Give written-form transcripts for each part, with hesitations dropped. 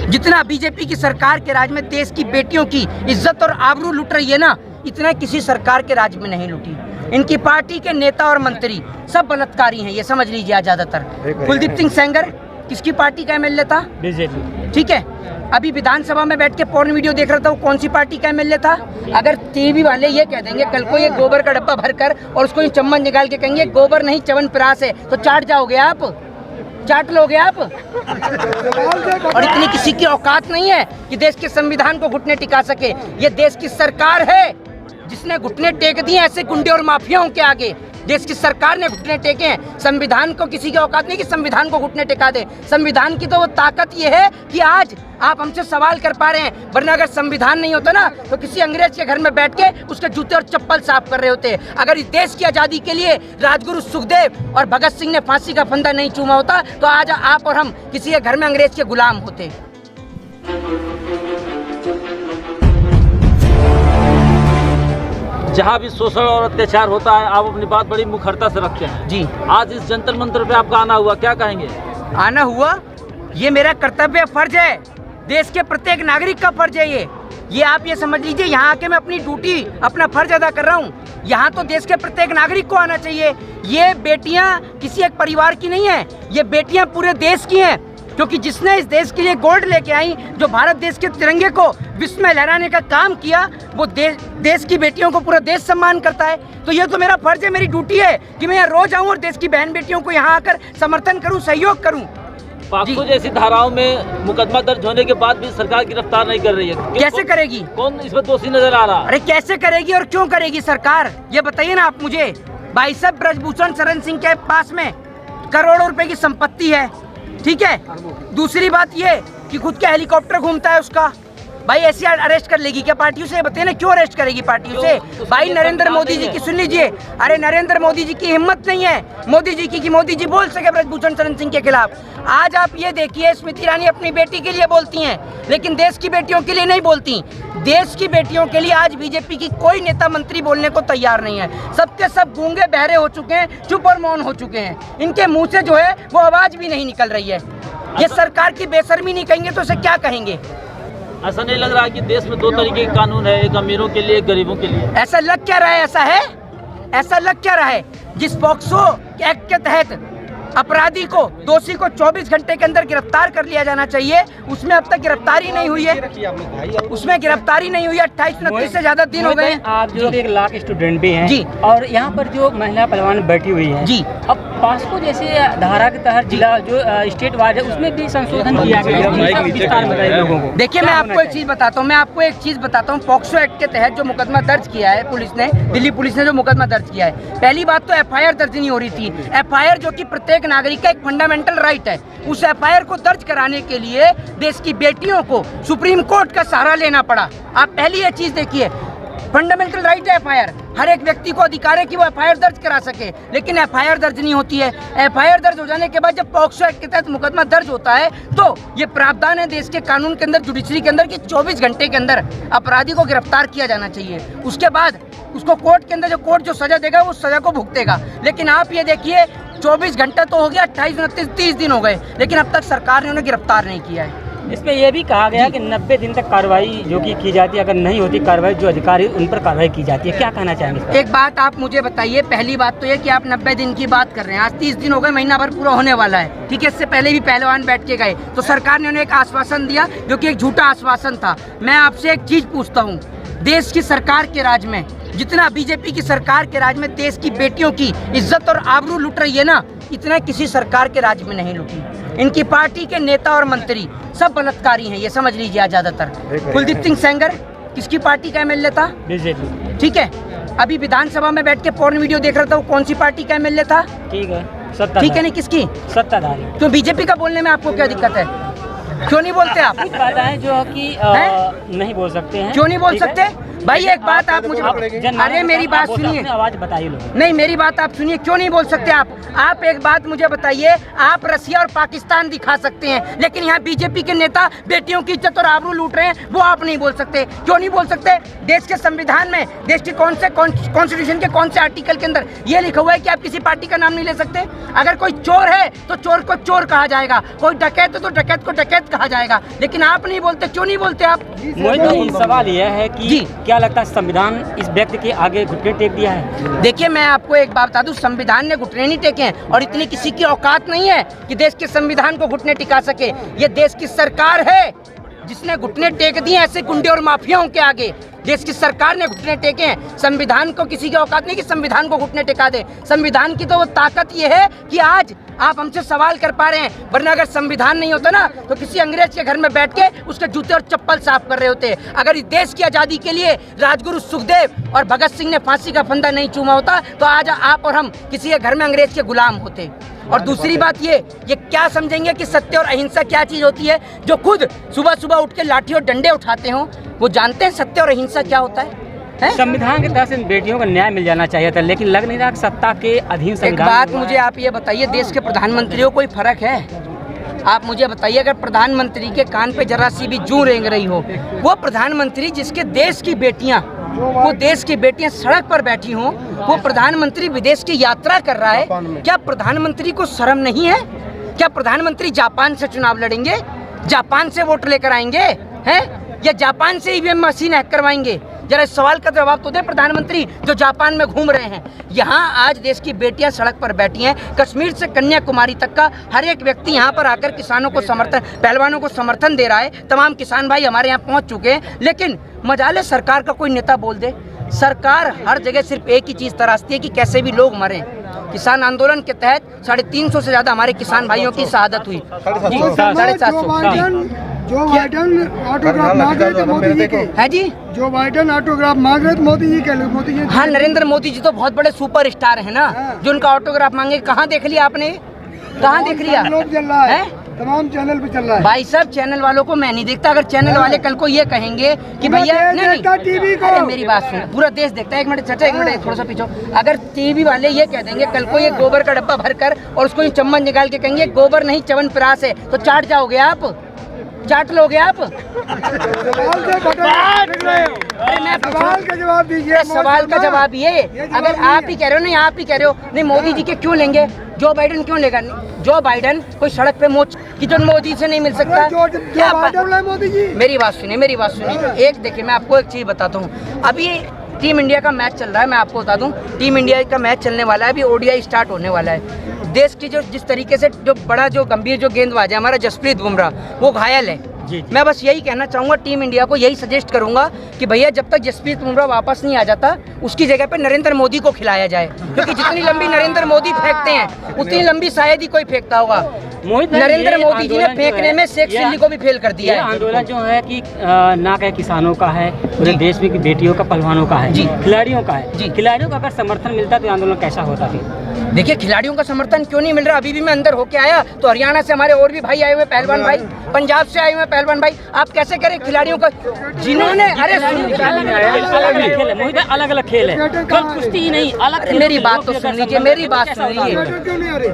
जितना बीजेपी की सरकार के राज में देश की बेटियों की इज्जत और आबरू लुट रही है ना, इतना किसी सरकार के राज में नहीं लुटी। इनकी पार्टी के नेता और मंत्री सब बलात्कारी हैं, ये समझ लीजिए। आज ज्यादातर कुलदीप सिंह सेंगर किसकी पार्टी का एमएलए था? बीजेपी। ठीक है, अभी विधानसभा में बैठ के पोर्न वीडियो देख रहा था, वो कौन सी पार्टी का एमएलए था? अगर टीवी वाले ये कह देंगे कल को ये गोबर का डब्बा भरकर और उसको ये चम्मच निकाल के कहेंगे गोबर नहीं च्यवनप्राश है, तो चाट जाओगे आप, चाट लोगे आप। और इतनी किसी की औकात नहीं है कि देश के संविधान को घुटने टिका सके। ये देश की सरकार है जिसने घुटने टेक दिए ऐसे गुंडे और माफियाओं के आगे। देश की सरकार ने घुटने टेके हैं। संविधान को किसी की औकात नहीं कि संविधान को घुटने टिका दे। संविधान की तो वो ताकत ये है कि आज आप हमसे सवाल कर पा रहे हैं, वरना अगर संविधान नहीं होता ना तो किसी अंग्रेज के घर में बैठ के उसके जूते और चप्पल साफ कर रहे होते। अगर इस देश की आज़ादी के लिए राजगुरु सुखदेव और भगत सिंह ने फांसी का फंदा नहीं चूमा होता तो आज आप और हम किसी के घर में अंग्रेज के गुलाम होते। जहाँ भी शोषण और अत्याचार होता है आप अपनी बात बड़ी मुखरता से रखते हैं जी। आज इस जंतर मंतर पे आपका आना हुआ, क्या कहेंगे? आना हुआ, ये मेरा कर्तव्य फर्ज है, देश के प्रत्येक नागरिक का फर्ज है ये आप ये समझ लीजिए। यहाँ आके मैं अपनी ड्यूटी अपना फर्ज अदा कर रहा हूँ। यहाँ तो देश के प्रत्येक नागरिक को आना चाहिए। ये बेटियाँ किसी एक परिवार की नहीं है, ये बेटियाँ पूरे देश की हैं, क्योंकि जिसने इस देश के लिए गोल्ड लेके आई, जो भारत देश के तिरंगे को विश्व में लहराने का काम किया, वो देश की बेटियों को पूरा देश सम्मान करता है। तो ये तो मेरा फर्ज है, मेरी ड्यूटी है कि मैं यहाँ रोज आऊँ और देश की बहन बेटियों को यहाँ आकर समर्थन करूँ, सहयोग करूँ। पॉक्सो जैसी धाराओं में मुकदमा दर्ज होने के बाद भी सरकार गिरफ्तार नहीं कर रही है, कैसे करेगी? कौन इसमें दोषी नजर आ रहा? अरे कैसे करेगी और क्यों करेगी सरकार, ये बताइए ना आप मुझे। भाई साहब, ब्रजभूषण शरण सिंह के पास में करोड़ों रुपए की संपत्ति है, ठीक है। दूसरी बात ये कि खुद के हेलीकॉप्टर घूमता है उसका। भाई ऐसे अरेस्ट कर लेगी क्या पार्टियों से? बताइए ना, क्यों अरेस्ट करेगी पार्टियों से? भाई नरेंद्र मोदी जी की सुन लीजिए, अरे नरेंद्र मोदी जी की हिम्मत नहीं है मोदी जी की कि मोदी जी बोल सके ब्रजभूषण शरण सिंह के खिलाफ। आज आप ये देखिए, स्मृति ईरानी अपनी बेटी के लिए बोलती हैं लेकिन देश की बेटियों के लिए नहीं बोलती। देश की बेटियों के लिए आज बीजेपी की कोई नेता मंत्री बोलने को तैयार नहीं है। सबके सब गूंगे बहरे हो चुके हैं, चुप और मौन हो चुके हैं। इनके मुंह से जो है वो आवाज भी नहीं निकल रही है। ये सरकार की बेशर्मी नहीं कहेंगे तो उसे क्या कहेंगे? ऐसा नहीं लग रहा कि देश में दो तरीके के कानून है, एक अमीरों के लिए, एक गरीबों के लिए? ऐसा लग क्या रहा है? ऐसा है, ऐसा लग क्या रहा है? जिस पॉक्सो एक्ट के तहत अपराधी को, दोषी को 24 घंटे के अंदर गिरफ्तार कर लिया जाना चाहिए, उसमें अब तक गिरफ्तारी नहीं हुई है। उसमें गिरफ्तारी नहीं हुई है। 28-29 से ज्यादा दिन हो गए। आप जो 1 लाख स्टूडेंट भी हैं जी, और यहाँ पर जो महिला पहलवान बैठी हुई है जी, अब पॉक्सो जैसे धारा के तहत जिला जो स्टेट वाइड है उसमें भी संशोधन किया गया है लोगों को। देखिए, मैं आपको एक चीज बताता हूँ, पॉक्सो एक्ट के तहत जो मुकदमा दर्ज किया है पुलिस ने, दिल्ली पुलिस ने जो मुकदमा दर्ज किया है, पहली बात तो एफआईआर दर्ज नहीं हो रही थी। एफआईआर जो कि प्रत्येक नागरिक का एक फंडामेंटल राइट है, उस एफआईआर को दर्ज कराने के लिए देश की बेटियों को सुप्रीम कोर्ट का सहारा लेना पड़ा। आप पहली ये चीज देखिए, फंडामेंटल राइट है एफआईआर, हर एक व्यक्ति को अधिकार है कि वो एफआईआर दर्ज करा सके, लेकिन एफआईआर दर्ज नहीं होती है। एफआईआर दर्ज हो जाने के बाद जब पॉक्सो एक्ट के तहत मुकदमा दर्ज होता है तो ये प्रावधान है देश के कानून के अंदर, जुडिशरी के अंदर, कि 24 घंटे के अंदर अपराधी को गिरफ्तार किया जाना चाहिए। उसके बाद उसको कोर्ट के अंदर कोर्ट जो सजा देगा वो सजा को भुगतेगा। लेकिन आप ये देखिए, 24 घंटा तो हो गया, 28-29-30 दिन हो गए, लेकिन अब तक सरकार ने उन्हें गिरफ्तार नहीं किया है। इसमें यह भी कहा गया कि 90 दिन तक कार्रवाई जो की जाती है, अगर नहीं होती कार्रवाई, जो अधिकारी उन पर कार्रवाई की जाती है। क्या कहना चाहेंगे? एक बात आप मुझे बताइए, पहली बात तो ये कि आप 90 दिन की बात कर रहे हैं, आज 30 दिन हो गए, महीना भर पूरा होने वाला है, ठीक है। इससे पहले भी पहलवान बैठ के गए तो सरकार ने उन्हें एक आश्वासन दिया जो कि एक झूठा आश्वासन था। मैं आपसे एक चीज पूछता हूँ, देश की सरकार के राज में, जितना बीजेपी की सरकार के राज में देश की बेटियों की इज्जत और आबरू लुट रही है ना, इतना किसी सरकार के राज में नहीं लुटी। इनकी पार्टी के नेता और मंत्री सब बलात्कारी हैं, ये समझ लीजिए। आज ज्यादातर कुलदीप सिंह सेंगर किसकी पार्टी का एमएलए था? बीजेपी। ठीक है, अभी विधानसभा में बैठ के पोर्न वीडियो देख रहा था, वो कौन सी पार्टी का एमएलए था? ठीक है, नहीं, किसकी? सत्ताधारी। तो बीजेपी का बोलने में आपको क्या दिक्कत है? क्यों नहीं बोलते आप? बात है जो कि नहीं बोल सकते हैं। क्यों नहीं बोल सकते? भाई एक बात आप मुझे, अरे मेरी बात सुनिए, आवाज बताइए लोग। नहीं मेरी बात आप सुनिए, क्यों नहीं बोल सकते आप एक बात मुझे बताइए, आप रसिया और पाकिस्तान दिखा सकते हैं, लेकिन यहाँ बीजेपी के नेता बेटियों की इज्जत और आबरू लूट रहे हैं, वो आप नहीं बोल सकते। क्यों नहीं बोल सकते? देश के संविधान में, देश के कौन से कॉन्स्टिट्यूशन के कौन से आर्टिकल के अंदर ये लिखा हुआ है कि आप किसी पार्टी का नाम नहीं ले सकते? अगर कोई चोर है तो चोर को चोर कहा जाएगा, कोई डकैत है तो डकैत को डकैत कहा जाएगा, लेकिन आप नहीं बोलते। क्यों नहीं बोलते आप? मोहित, सवाल यह है कि क्या लगता है संविधान इस व्यक्ति के आगे घुटने टेक दिया है? देखिए मैं आपको एक बात बता दूं, संविधान ने घुटने नहीं टेके हैं, और इतनी किसी की औकात नहीं है कि देश के संविधान को घुटने टिका सके। ये देश की सरकार है जिसने घुटने टेक दिए ऐसे गुंडे और माफियाओं के आगे। देश की सरकार ने घुटने टेके हैं, संविधान को किसी की औकात नहीं कि संविधान को घुटने टिका दे। संविधान की तो वो ताकत ये है कि आज आप हमसे सवाल कर पा रहे हैं, वरना अगर संविधान नहीं होता ना तो किसी अंग्रेज के घर में बैठ के उसके जूते और चप्पल साफ कर रहे होते। अगर इस देश की आज़ादी के लिए राजगुरु सुखदेव और भगत सिंह ने फांसी का फंदा नहीं चूमा होता तो आज आप और हम किसी के घर में अंग्रेज के गुलाम होते। और दूसरी बात ये क्या समझेंगे कि सत्य और अहिंसा क्या चीज़ होती है? जो खुद सुबह सुबह उठ के लाठी और डंडे उठाते हो वो जानते हैं सत्य और अहिंसा क्या होता है? संविधान के तहत से बेटियों को न्याय मिल जाना चाहिए था, लेकिन लग नहीं रहा सत्ता के अधीन एक संविधान। बात मुझे आप ये बताइए, देश के प्रधानमंत्री को कोई फर्क है? आप मुझे बताइए, अगर प्रधानमंत्री के कान पे जरा सी भी जूं रेंग रही हो, वो प्रधानमंत्री जिसके देश की बेटियां सड़क पर बैठी हों, वो प्रधानमंत्री विदेश की यात्रा कर रहा है, क्या प्रधानमंत्री को शर्म नहीं है? क्या प्रधानमंत्री जापान से चुनाव लड़ेंगे, जापान से वोट लेकर आएंगे हैं, या जापान से ईवीएम मशीन हैक करवाएंगे? जरा इस सवाल का जवाब तो दे प्रधानमंत्री जो जापान में घूम रहे हैं। यहाँ आज देश की बेटियां सड़क पर बैठी हैं, कश्मीर से कन्याकुमारी तक का हर एक व्यक्ति यहाँ पर आकर किसानों को समर्थन, पहलवानों को समर्थन दे रहा है। तमाम किसान भाई हमारे यहाँ पहुँच चुके हैं, लेकिन मजाले सरकार का कोई नेता बोल दे। सरकार हर जगह सिर्फ एक ही चीज़ तराशती है कि कैसे भी लोग मरें। किसान आंदोलन के तहत 350 से ज़्यादा हमारे किसान भाइयों की शहादत हुई। 750। जो बाइडन ऑटोग्राफ मांग रहे थे मोदी जी के, है जी, जो बाइडन ऑटोग्राफ मांग रहे थे मोदी जी। हाँ, नरेंद्र मोदी जी तो बहुत बड़े सुपर स्टार है ना, जो उनका ऑटोग्राफ मांगे। कहाँ देख लिया आपने? कहाँ देख लिया? चल रहा है, तमाम चैनल पे चल रहा है। भाई साहब चैनल वालों को मैं नहीं देखता। अगर चैनल वाले कल को ये कहेंगे कि भैया नहीं, टीवी को, अरे मेरी बात सुनो, पूरा देश देखता है। एक मिनट चाचा, एक मिनट थोड़ा सा पीछे। अगर टीवी वाले ये कह देंगे कल को ये गोबर का डब्बा भर कर और उसको ये चम्मच निकाल के कहेंगे गोबर नहीं च्यवनप्राश है, तो चाट जाओगे आप? चाट लोगे आप? सवाल का जवाब दीजिए। सवाल का जवाब ये, अगर आप ही कह रहे हो, नहीं आप ही कह रहे हो, नहीं मोदी जी के क्यों लेंगे, जो बाइडन क्यों लेगा? जो बाइडन कोई सड़क पे मोच की जो मोदी से नहीं मिल सकता। क्या मोदी जी, मेरी बात सुनिए। एक देखिए, मैं आपको एक चीज़ बताता हूँ। अभी टीम इंडिया का मैच चल रहा है, मैं आपको बता दूं, टीम इंडिया का मैच चलने वाला है, अभी ओडीआई स्टार्ट होने वाला है। देश की जो जिस तरीके से जो गंभीर जो गेंदबाज है हमारा जसप्रीत बुमराह, वो घायल है। मैं बस यही कहना चाहूँगा, टीम इंडिया को यही सजेस्ट करूँगा कि भैया जब तक जसप्रीत बुमराह वापस नहीं आ जाता उसकी जगह पे नरेंद्र मोदी को खिलाया जाए, क्योंकि जितनी लंबी नरेंद्र मोदी फेंकते हैं उतनी लंबी शायद ही कोई फेंकता होगा। नरेंद्र मोदी जी ने फेंकने में शेख चिल्ली को भी फेल कर दिया है। आंदोलन जो है कि ना कहे किसानों का है, पूरे देश में की बेटियों का, पहलवानों का है, खिलाड़ियों का है। खिलाड़ियों का अगर समर्थन मिलता तो आंदोलन कैसा होता फिर? देखिए, खिलाड़ियों का समर्थन क्यों नहीं मिल रहा? अभी भी मैं अंदर होके आया तो हरियाणा से हमारे और भी भाई आए हुए पहलवान भाई, पंजाब से आए हुए पहलवान भाई। आप कैसे करें खिलाड़ियों का, जिन्होंने अलग अलग खेल है, कुश्ती ही नहीं, अलग। मेरी बात तो सुन लीजिए, मेरी बात सुन लीजिए।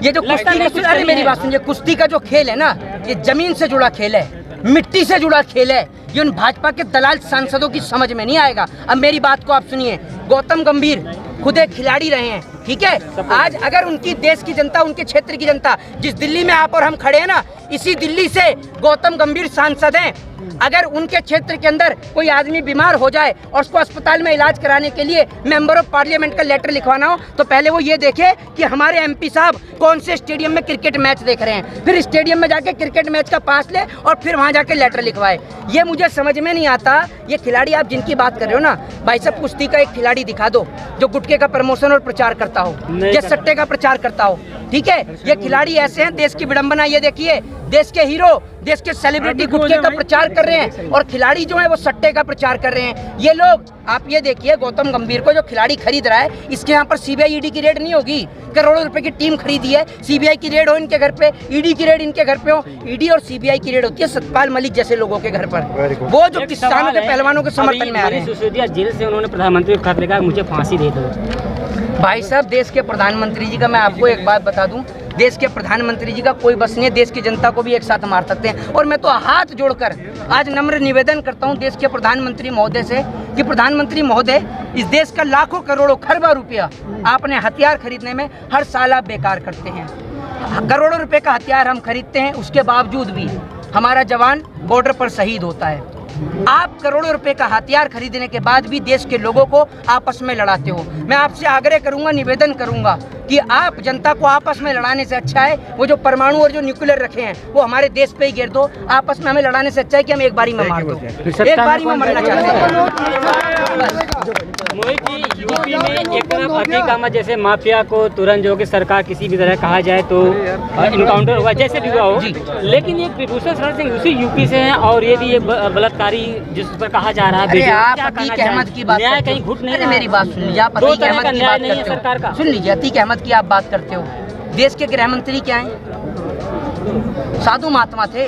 ये जो कुश्ती, अरे मेरी बात सुनिए, कुश्ती का जो खेल है ना, ये जमीन से जुड़ा खेल है, मिट्टी से जुड़ा खेल है। ये उन भाजपा के दलाल सांसदों की समझ में नहीं आएगा। अब मेरी बात को आप सुनिए, गौतम गंभीर खुद एक खिलाड़ी रहे हैं, ठीक है? आज अगर उनकी देश की जनता, उनके क्षेत्र की जनता, जिस दिल्ली में आप और हम खड़े हैं ना, इसी दिल्ली से गौतम गंभीर सांसद हैं। अगर उनके क्षेत्र के अंदर कोई आदमी बीमार हो जाए और उसको अस्पताल में इलाज कराने के लिए मेंबर ऑफ पार्लियामेंट का लेटर लिखवाना हो, तो पहले वो ये देखे कि हमारे एमपी साहब कौन से स्टेडियम में क्रिकेट मैच देख रहे हैं, फिर स्टेडियम में जाके क्रिकेट मैच का पास ले और फिर वहाँ जाके लेटर लिखवाए। ये मुझे समझ में नहीं आता। ये खिलाड़ी आप जिनकी बात कर रहे हो ना, भाई साहब कुश्ती का एक खिलाड़ी दिखा दो जो गुटखे का प्रमोशन और प्रचार करता हो या सट्टे का प्रचार करता हो, ठीक है? ये खिलाड़ी ऐसे हैं, देश की विडंबना। ये देखिए, देश के हीरो, देश के सेलिब्रिटी गुटखे का प्रचार कर रहे हैं और खिलाड़ी जो है वो सट्टे का प्रचार कर रहे हैं। ये लोग, आप ये देखिए, गौतम गंभीर को जो खिलाड़ी खरीद रहा है, इसके यहाँ पर सीबीआई ईडी की रेड नहीं होगी। करोड़ों रुपए की टीम खरीदी है, सीबीआई की रेड हो इनके घर पे, ईडी की रेड इनके घर पे हो। ईडी और सीबीआई की रेड होती है सतपाल मलिक जैसे लोगों के घर पर, वो जो किसानों के पहलवानों के समर्थन में आ रहे हैं। जेल से उन्होंने प्रधानमंत्री को खत लिखा, मुझे फांसी दे दो। भाई साहब, देश के प्रधानमंत्री जी का मैं आपको एक बात बता दूं, देश के प्रधानमंत्री जी का कोई बस नहीं है, देश की जनता को भी एक साथ मार सकते हैं। और मैं तो हाथ जोड़कर आज नम्र निवेदन करता हूं देश के प्रधानमंत्री महोदय से कि प्रधानमंत्री महोदय, इस देश का लाखों करोड़ों खरबों रुपया आपने हथियार खरीदने में हर साल आप बेकार करते हैं। करोड़ों रुपए का हथियार हम खरीदते हैं, उसके बावजूद भी हमारा जवान बॉर्डर पर शहीद होता है। आप करोड़ों रुपए का हथियार खरीदने के बाद भी देश के लोगों को आपस में लड़ाते हो। मैं आपसे आग्रह करूंगा, निवेदन करूंगा कि आप जनता को आपस में लड़ाने से अच्छा है वो जो परमाणु और जो न्यूक्लियर रखे हैं वो हमारे देश पे ही गिर दो। आपस में हमें लड़ाने से अच्छा है कि हम एक बारी में मार दो, एक बारी में मरना चाहते हैं। मोहित जी, यूपी में एक तरफ अतिकामा जैसे माफिया को तुरंत जो कि सरकार किसी भी तरह कहा जाए तो इनकाउंटर हुआ, जैसे भी हुआ हो, लेकिन ये विभूषण शरण सिंह उसी यूपी से हैं और ये भी एक बलात्कारी जिस पर कहा जा रहा है। अरे आप अतीक अहमद की बात, न्याय कहीं घुट नहीं, मेरी बात सुन लीजिए, आप अतीक अहमद की बात करते हो, सरकार का सुन लीजिए, अतीक अहमद की आप बात करते हो। देश के गृह मंत्री क्या हैं? साधु महात्मा थे,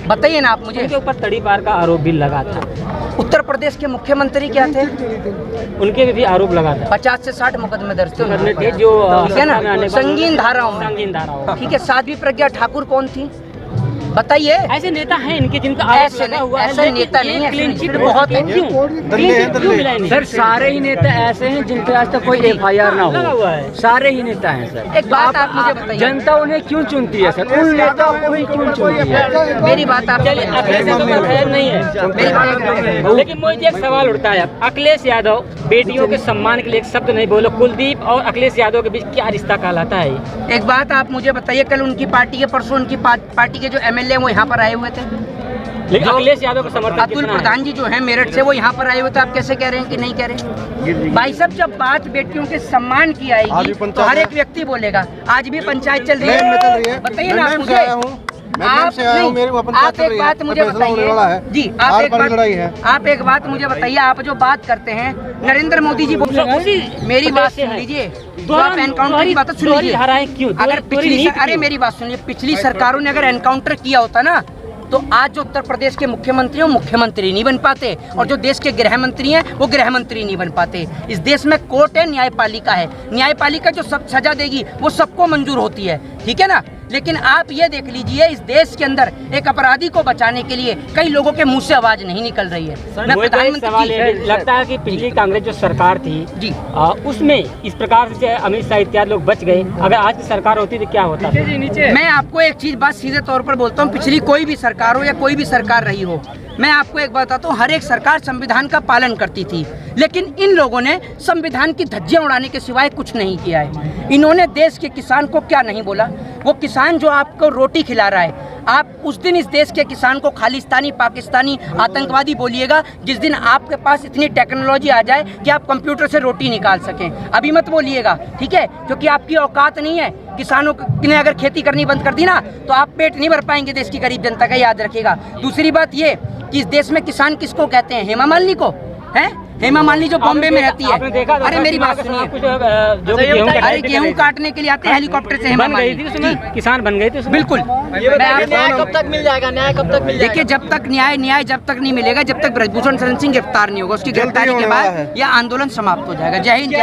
बताइए ना आप मुझे। उनके ऊपर तड़ीपार का आरोप भी लगा था। उत्तर प्रदेश के मुख्यमंत्री क्या थे? उनके भी आरोप लगा था। 50 से 60 मुकदमे दर्ज थे, जो ठीक है ना, संगीन धाराओं। ठीक है, साध्वी प्रज्ञा ठाकुर कौन थी बताइए? ऐसे नेता हैं इनके जिनका ऐसे नेता नहीं है, क्लीन चिट बहुत है। क्यों? सर सारे ही नेता ऐसे हैं जिनके आज तक कोई FIR ना हो, सारे ही नेता हैं सर। एक बात आप मुझे बताइए, जनता उन्हें क्यों चुनती है सर? उन नेताओं को ही क्यों चुनती है? मेरी बात आप नहीं है, लेकिन मुझे एक सवाल उठता है, अखिलेश यादव बेटियों के सम्मान के लिए एक शब्द नहीं बोलो। कुलदीप और अखिलेश यादव के बीच क्या रिश्ता कहलाता है? एक बात आप मुझे बताइए, कल उनकी पार्टी के, परसों उनकी पार्टी के जो MLA वो यहाँ पर आए हुए थे, लेकिन अखिलेश यादव का समर्थन अतुल प्रधान जी जो है मेरठ से, वो यहाँ पर आए हुए थे। आप कैसे कह रहे हैं कि नहीं कह रहे? भाई साहब, जब बात बेटियों के सम्मान की आएगी तो हर एक व्यक्ति बोलेगा। आज भी पंचायत चल रही है, बताइए ना आप मुझे। आप एक बात मुझे बताइए जी, आप एक बात मुझे बताइए, आप जो बात करते हैं नरेंद्र मोदी जी बोले, मेरी बात सुन लीजिए, आप एनकाउंटर की बात सुन लीजिए। अगर पिछली, अरे मेरी बात सुनिए, पिछली सरकारों ने अगर एनकाउंटर किया होता ना तो आज जो उत्तर प्रदेश के मुख्यमंत्री हैं मुख्यमंत्री नहीं बन पाते, और जो देश के गृह मंत्री हैं वो गृह मंत्री नहीं बन पाते। इस देश में कोर्ट है, न्यायपालिका है, न्यायपालिका जो सब सजा देगी वो सबको मंजूर होती है, ठीक है ना। लेकिन आप ये देख लीजिए, इस देश के अंदर एक अपराधी को बचाने के लिए कई लोगों के मुंह से आवाज नहीं निकल रही है। लगता है कि पिछली कांग्रेस जो सरकार थी जी, उसमें इस प्रकार से अमित शाह इत्यादि लोग बच गए, अगर आज की सरकार होती तो क्या होता? मैं आपको एक चीज बात सीधे तौर पर बोलता हूँ, पिछली कोई भी सरकार हो या कोई भी सरकार रही हो, मैं आपको एक बात बताता हूँ, हर एक सरकार संविधान का पालन करती थी, लेकिन इन लोगों ने संविधान की धज्जियां उड़ाने के सिवाय कुछ नहीं किया है। इन्होंने देश के किसान को क्या नहीं बोला? वो किसान जो आपको रोटी खिला रहा है, आप उस दिन इस देश के किसान को खालिस्तानी, पाकिस्तानी, आतंकवादी बोलिएगा जिस दिन आपके पास इतनी टेक्नोलॉजी आ जाए कि आप कंप्यूटर से रोटी निकाल सकें। अभी मत बोलिएगा, ठीक है, क्योंकि आपकी औकात नहीं है। किसानों ने अगर खेती करनी बंद कर दी ना तो आप पेट नहीं भर पाएंगे देश की गरीब जनता का, याद रखिएगा। दूसरी बात ये कि इस देश में किसान किसको कहते हैं? हेमा मालिनी को, है हेमा मालिनी जो बॉम्बे में रहती है। अरे मेरी बात सुनिए, अरे गेहूं काटने के लिए आते हैं हेलीकॉप्टर से हेमा मालिनी, किसान बन गए थे बिल्कुल। न्याय कब तक मिल जाएगा? न्याय कब तक मिल जाएगा? देखिए, जब तक न्याय जब तक नहीं मिलेगा, जब तक ब्रजभूषण शरण सिंह गिरफ्तार नहीं होगा, उसकी गिरफ्तारी के बाद यह आंदोलन समाप्त हो जाएगा। जय हिंद।